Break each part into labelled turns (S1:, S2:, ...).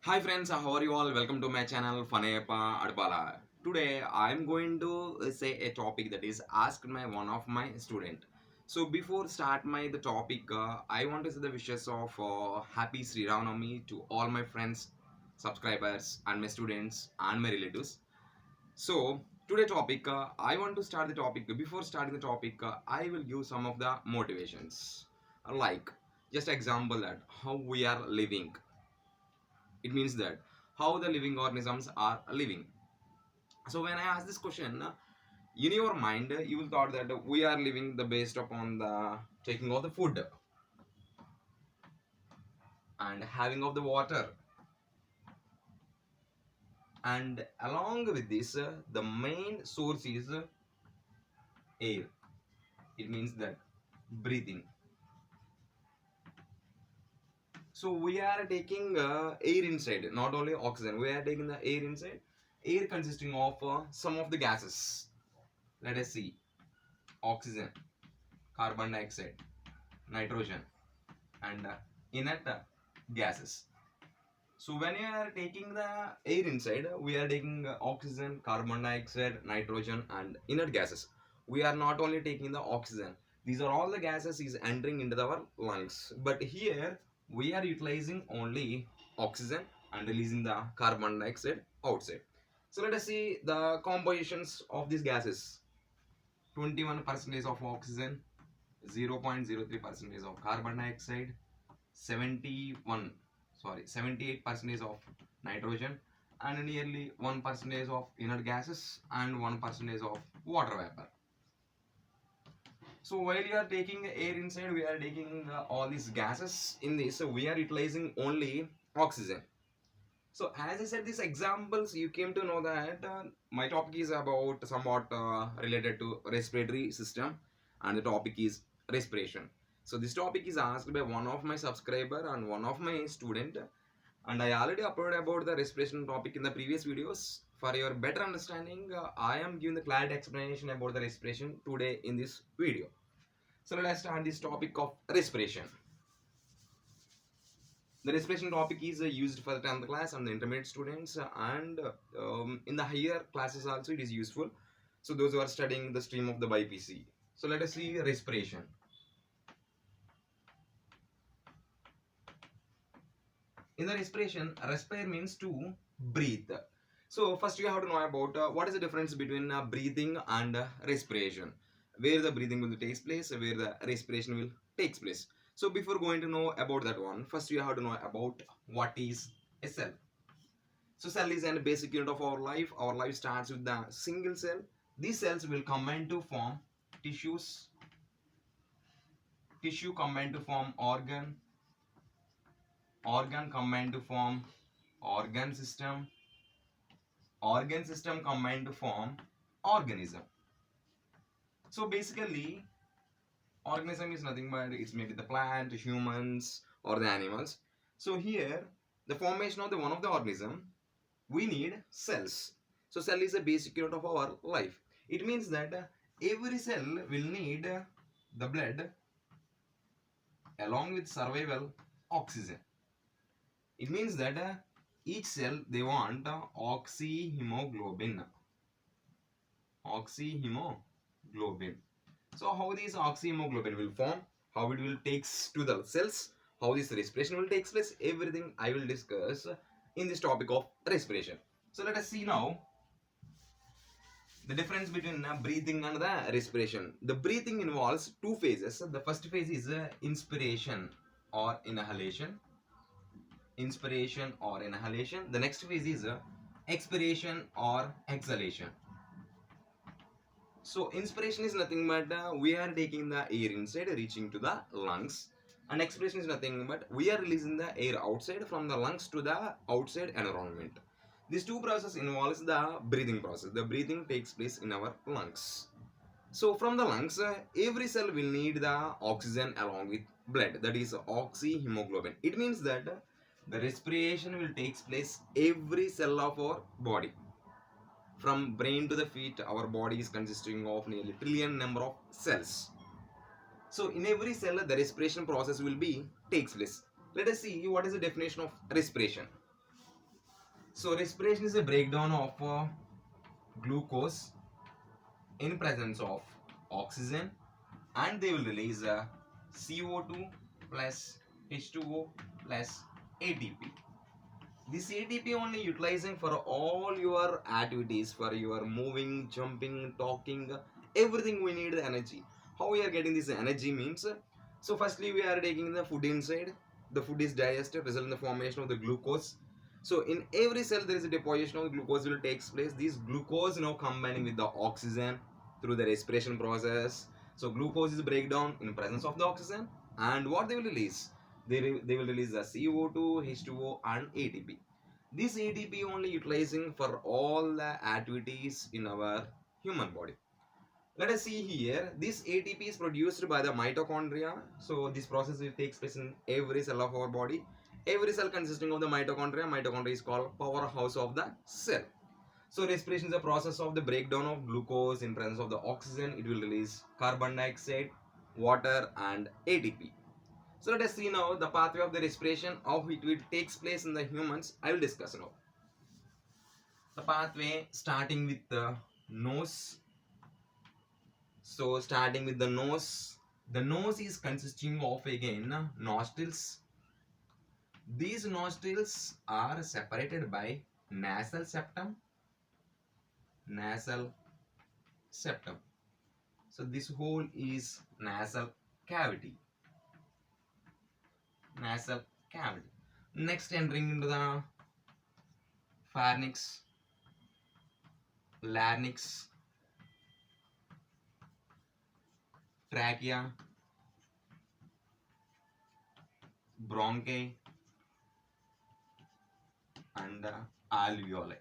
S1: Hi friends, how are you all? Welcome to my channel Fanepa Adbala. Today I am going to say a topic that is asked by one of my student. So before start my the topic, I want to say the wishes of happy Sri Ramanami to all my friends, subscribers, and my students and my relatives. So today topic, I want to start the topic. Before starting the topic, I will give some of the motivations, like just example that how we are living. It means that how the living organisms are living. So when I ask this question, in your mind you will thought that we are living the based upon the taking of the food and having of the water, and along with this the main source is air. It means that breathing. So we are taking air inside, not only oxygen. We are taking the air inside. Air consisting of some of the gases. Let us see: oxygen, carbon dioxide, nitrogen, and inert gases. So when you are taking the air inside, we are taking oxygen, carbon dioxide, nitrogen, and inert gases. We are not only taking the oxygen. These are all the gases is entering into our lungs. But here we are utilizing only oxygen and releasing the carbon dioxide outside. So let us see the compositions of these gases. 21% of oxygen, 0.03% of carbon dioxide, 71 78% of nitrogen, and nearly 1% of inert gases and 1% of water vapor. So while you are taking air inside, we are taking all these gases in this, so we are utilizing only oxygen. So as I said, these examples you came to know that my topic is about somewhat related to respiratory system, and the topic is respiration. So this topic is asked by one of my subscriber and one of my student, and I already uploaded about the respiration topic in the previous videos. For your better understanding, I am giving the clarity explanation about the respiration today in this video. So let's start this topic of respiration. The respiration topic is used for the 10th class and the intermediate students, and in the higher classes also it is useful. So those who are studying the stream of the BPC. So let us see respiration. In the respiration, respire means to breathe. So first you have to know about what is the difference between breathing and respiration, where the breathing will takes place, where the respiration will takes place. So before going to know about that one, first you have to know about what is a cell. So cell is a basic unit of our life. Our life starts with the single cell. These cells will combine to form tissues. Tissue combine to form organ. Organ combine to form organ system. Organ system combine to form organism. So basically, organism is nothing but it's maybe the plant, humans, or the animals. So here, the formation of the one of the organism, we need cells. So cell is a basic unit of our life. It means that every cell will need the blood along with survival oxygen. It means that each cell they want oxyhemoglobin. Oxyhemoglobin. So how this oxyhemoglobin will form, how it will takes to the cells, how this respiration will takes place, everything I will discuss in this topic of respiration. So let us see now the difference between breathing and the respiration. The breathing involves two phases. The first phase is inspiration or inhalation. Inspiration or inhalation. The next phase is expiration or exhalation. So inspiration is nothing but we are taking the air inside, reaching to the lungs, and expiration is nothing but we are releasing the air outside from the lungs to the outside environment. These two processes involves the breathing process. The breathing takes place in our lungs. So from the lungs, every cell will need the oxygen along with blood. That is oxyhemoglobin. It means that the respiration will takes place every cell of our body. From brain to the feet, our body is consisting of nearly trillion number of cells. So in every cell, the respiration process will be takes place. Let us see what is the definition of respiration. So respiration is a breakdown of glucose in presence of oxygen, and they will release CO2 plus H2O plus ATP. This ATP only utilizing for all your activities, for your moving, jumping, talking, everything we need the energy. How we are getting this energy means, so firstly we are taking the food inside, the food is digested, result in the formation of the glucose. So in every cell there is a deposition of the glucose will takes place. This glucose now combining with the oxygen through the respiration process. So glucose is breakdown in presence of the oxygen, and what they will release? They will release the CO2, H2O and ATP. This ATP only utilizing for all the activities in our human body. Let us see here. This ATP is produced by the mitochondria. So this process will takes place in every cell of our body. Every cell consisting of the mitochondria. Mitochondria is called powerhouse of the cell. So respiration is a process of the breakdown of glucose in presence of the oxygen. It will release carbon dioxide, water and ATP. So let us see now the pathway of the respiration, how it takes place in the humans. I will discuss now. The pathway starting with the nose. So starting with the nose is consisting of again nostrils. These nostrils are separated by nasal septum. Nasal septum. So this whole is nasal cavity. Nasal cavity. Next entering into the pharynx, larynx, trachea, bronchi, and alveoli.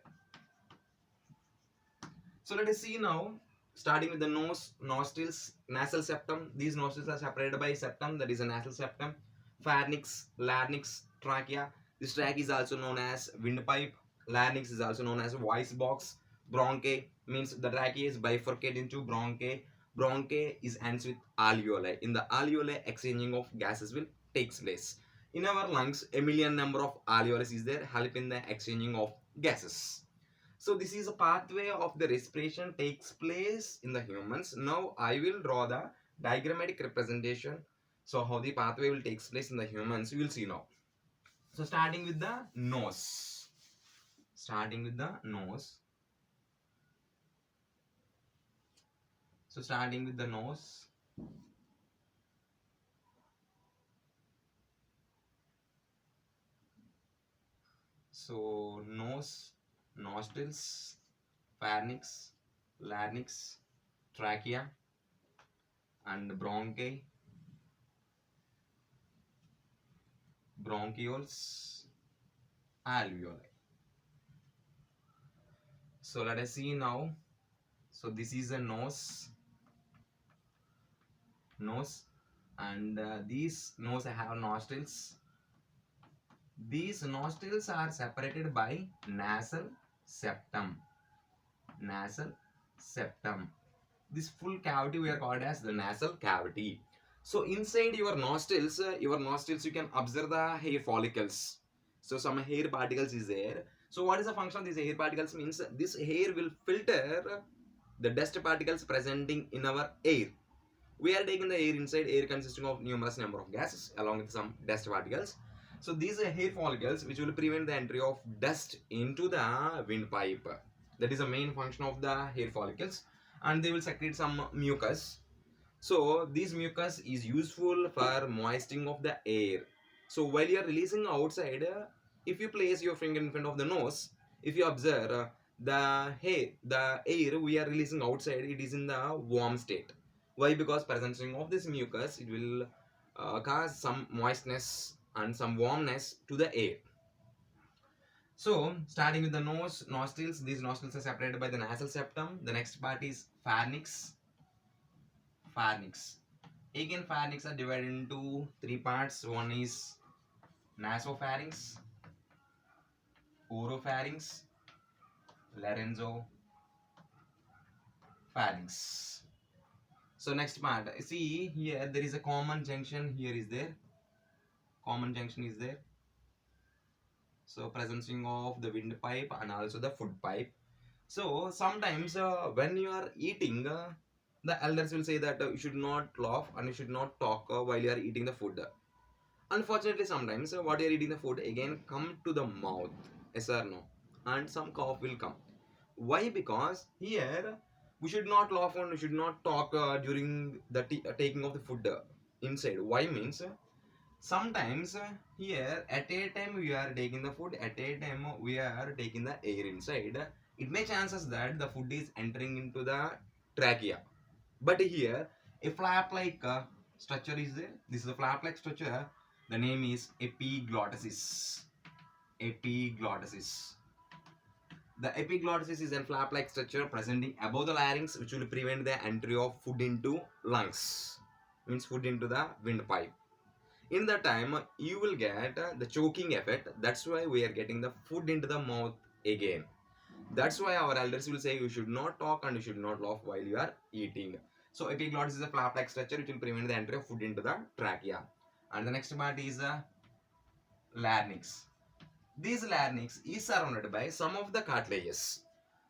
S1: So let us see now, starting with the nose, nostrils, nasal septum. These nostrils are separated by septum, that is a nasal septum. Pharynx, larynx, trachea. This trachea is also known as windpipe. Larynx is also known as voice box. Bronchi means the trachea is bifurcated into bronchi. Bronchi is ends with alveoli. In the alveoli, exchanging of gases will takes place. In our lungs, a million number of alveoli is there, help in the exchanging of gases. So this is a pathway of the respiration takes place in the humans. Now I will draw the diagrammatic representation. So how the pathway will takes place in the humans, you will see now. So starting with the nose. Starting with the nose. So starting with the nose. So nose, nostrils, pharynx, larynx, trachea, and bronchi, bronchioles, alveoli. So let us see now. So this is a nose, and these nose have nostrils. These nostrils are separated by nasal septum. Nasal septum. This full cavity we are called as the nasal cavity. So inside your nostrils, you can observe the hair follicles. So some hair particles is there. So what is the function of these hair particles? Means this hair will filter the dust particles presenting in our air. We are taking the air inside, air consisting of numerous number of gases along with some dust particles. So these are hair follicles which will prevent the entry of dust into the windpipe. That is the main function of the hair follicles, and they will secrete some mucus. So this mucus is useful for moistening of the air. So while you are releasing outside, if you place your finger in front of the nose, if you observe the air we are releasing outside, it is in the warm state. Why? Because presenting of this mucus, it will cause some moistness and some warmness to the air. So starting with the nose, nostrils, these nostrils are separated by the nasal septum. The next part is pharynx. Pharynx. Again, pharynx are divided into three parts. One is nasopharynx, oropharynx, laryngopharynx. So next part, see here there is a common junction. Here is there, common junction is there. So presenting of the windpipe and also the food pipe. So sometimes when you are eating, the elders will say that you should not laugh and you should not talk while you are eating the food. Unfortunately, sometimes what you are eating the food again come to the mouth, yes or no, and some cough will come. Why? Because here we should not laugh and we should not talk during the taking of the food inside. Why means sometimes here at a time we are taking the food, at a time we are taking the air inside. It may chances that the food is entering into the trachea, but here a flap like structure is there. This is a flap like structure. The name is epiglottis. Epiglottis. The epiglottis is a flap-like structure presenting above the larynx, which will prevent the entry of food into lungs. Means food into the windpipe. In that time, you will get the choking effect. That's why we are getting the food into the mouth again. That's why our elders will say you should not talk and you should not laugh while you are eating. So epiglottis is a flap-like structure which will prevent the entry of food into the trachea. And the next part is larynx. This larynx is surrounded by some of the cartilages.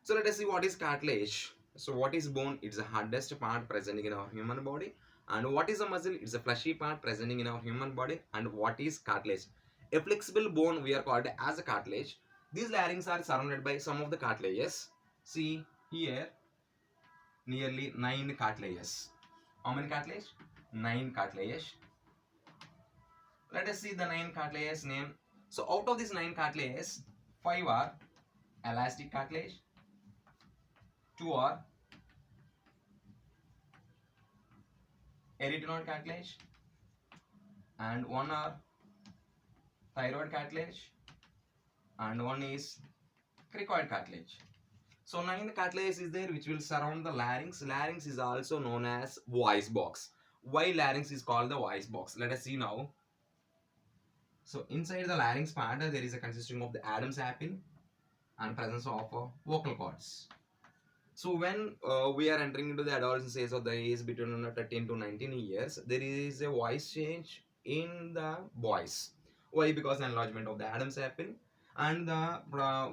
S1: So let us see what is cartilage. So what is bone? It's the hardest part presenting in our human body. And what is a muscle? It's a fleshy part presenting in our human body. And what is cartilage? A flexible bone we are called as a cartilage. These larynx are surrounded by some of the cartilages. See here nearly 9 cartilages. How many cartilage? 9 cartilages. Let us see the 9 cartilages name. So out of these 9 cartilages, 5 are elastic cartilage, 2 are arytenoid cartilage, and 1 are thyroid cartilage, and 1 is cricoid cartilage. So 9 cartilage is there which will surround the larynx. Larynx is also known as voice box. Why larynx is called the voice box? Let us see now. So inside the larynx part, there is a consisting of the Adam's apple and presence of vocal cords. So when we are entering into the adolescence phase of the age between 13 to 19 years, there is a voice change in the voice. Why? Because the enlargement of the Adam's apple and the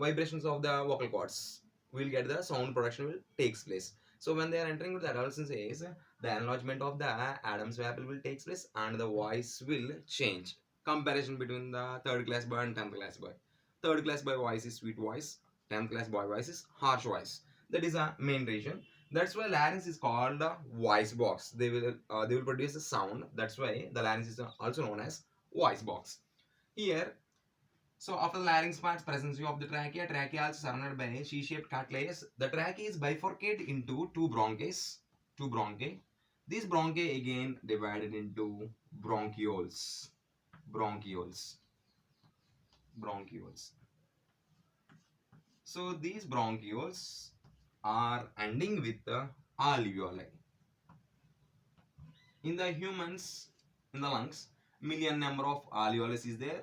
S1: vibrations of the vocal cords will get the sound production will takes place. So when they are entering into the adolescence age, the enlargement of the Adam's apple will takes place and the voice will change. Comparison between the third class boy and 10th class boy. Third class boy voice is sweet voice. 10th class boy voice is harsh voice. That is a main reason. That's why larynx is called the voice box. They will produce a sound. That's why the larynx is also known as voice box. Here, so after the larynx part, presence of the trachea. Trachea also surrounded by C-shaped cartilages. The trachea is bifurcated into two bronchs. Two bronchi. These bronchi again divided into bronchioles. Bronchioles. Bronchioles. So these bronchioles are ending with the alveoli. In the humans, in the lungs, million number of alveoli is there.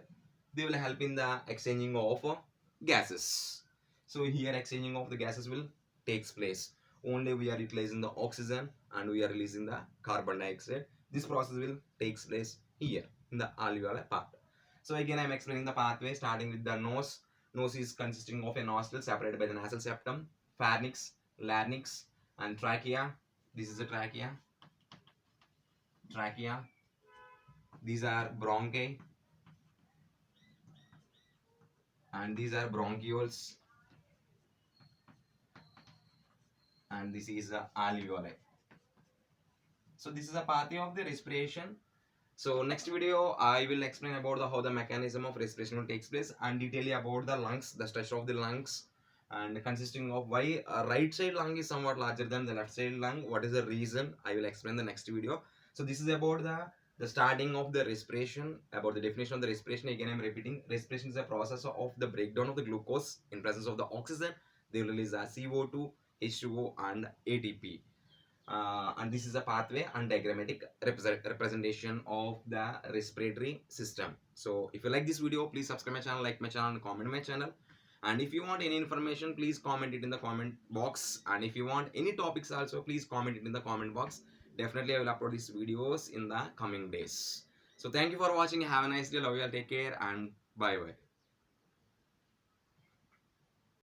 S1: They will help in the exchanging of gases. So here exchanging of the gases will takes place. Only we are utilizing the oxygen and we are releasing the carbon dioxide. This process will takes place here in the alveoli part. So again I am explaining the pathway starting with the nose. Nose is consisting of a nostril separated by the nasal septum, pharynx, larynx, and trachea. This is the trachea. Trachea. These are bronchi, and these are bronchioles, and this is the alveoli. So this is a pathway of the respiration. So next video I will explain about how the mechanism of respiration takes place and detail about the lungs, the structure of the lungs, and consisting of why a right side lung is somewhat larger than the left side lung. What is the reason? I will explain the next video. So this is about the starting of the respiration, about the definition of the respiration. Again I am repeating, respiration is a process of the breakdown of the glucose in presence of the oxygen. They will release CO2, H2O and ATP. And this is a pathway and diagrammatic representation of the respiratory system. So if you like this video, please subscribe my channel, like my channel, and comment my channel. And if you want any information, please comment it in the comment box. And if you want any topics also, please comment it in the comment box. Definitely I will upload these videos in the coming days. So thank you for watching. Have a nice day. Love you all. Take care and bye bye.